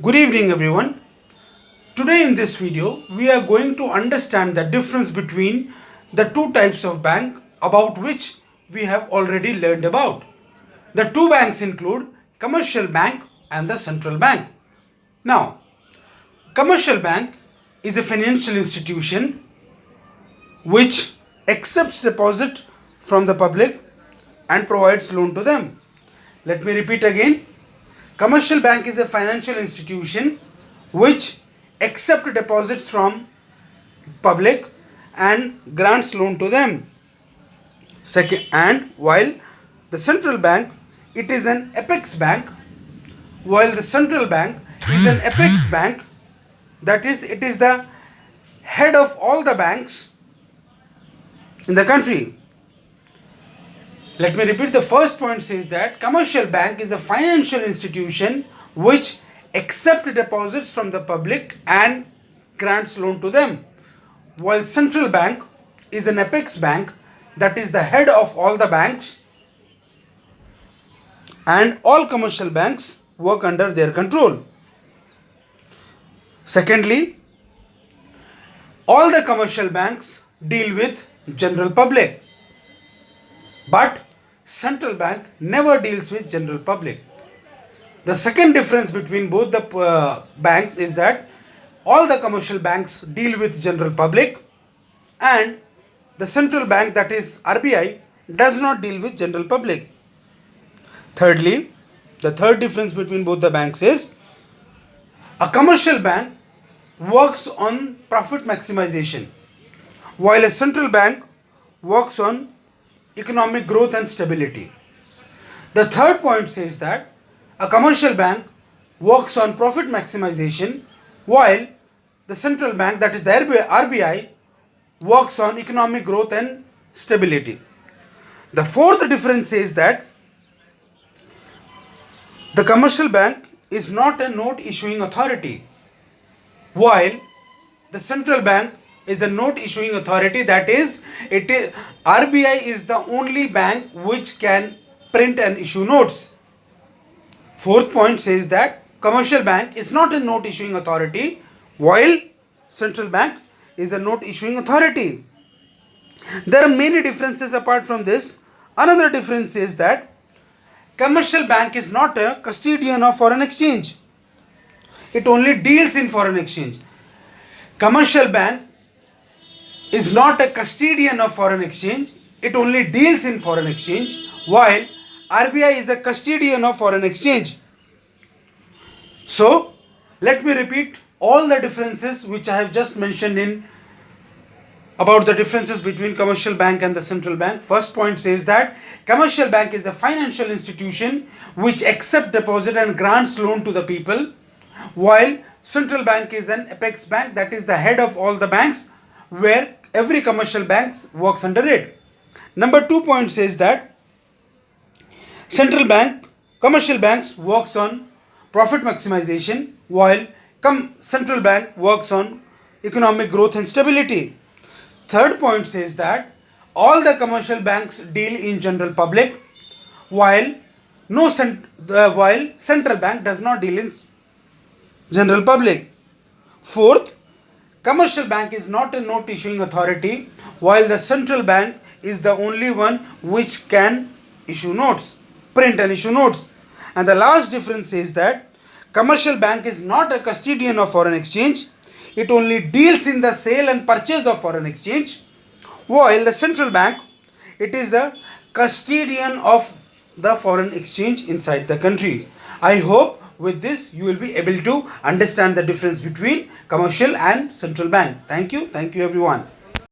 Good evening everyone. Today in this video we are going to understand the difference between the two types of bank about which we have already learned about. The two banks include commercial bank and the central bank. Now, commercial bank is a financial institution which accepts deposit from the public and provides loan to them. Let me repeat again. Commercial bank is a financial institution which accepts deposits from public and grants loan to them. Second, and while the central bank, it is an apex bank. While the central bank is an apex bank, that is, it is the head of all the banks in the country. Let me repeat. The first point says that commercial bank is a financial institution which accepts deposits from the public and grants loan to them, while central bank is an apex bank, that is the head of all the banks, and all commercial banks work under their control. Secondly, all the commercial banks deal with general public, but central bank never deals with general public. The second difference between both the banks is that all the commercial banks deal with general public and the central bank, that is RBI, does not deal with general public. Thirdly, the third difference between both the banks is a commercial bank works on profit maximization while a central bank works on economic growth and stability. The third point says that a commercial bank works on profit maximization while the central bank, that is the RBI, works on economic growth and stability. The fourth difference is that the commercial bank is not a note issuing authority, while the central bank is a note issuing authority. That is, RBI is the only bank which can print and issue notes. Fourth point says that commercial bank is not a note issuing authority while central bank is a note issuing authority. There are many differences apart from this. Another difference is that commercial bank is not a custodian of foreign exchange. It only deals in foreign exchange. Commercial bank is not a custodian of foreign exchange. It only deals in foreign exchange, while RBI is a custodian of foreign exchange. So, let me repeat all the differences which I have just mentioned in about the differences between commercial bank and the central bank. First point says that commercial bank is a financial institution which accepts deposit and grants loan to the people, while central bank is an apex bank, that is the head of all the banks, where every commercial bank works under it. Number 2 point says that commercial banks works on profit maximization, while central bank works on economic growth and stability. Third point says that all the commercial banks deal in general public, while central bank does not deal in general public. Fourth, commercial bank is not a note issuing authority, while the central bank is the only one which can issue notes, print and issue notes. And the last difference is that commercial bank is not a custodian of foreign exchange. It only deals in the sale and purchase of foreign exchange, while the central bank, it is the custodian of the foreign exchange inside the country. I hope with this you will be able to understand the difference between commercial and central bank. Thank you everyone.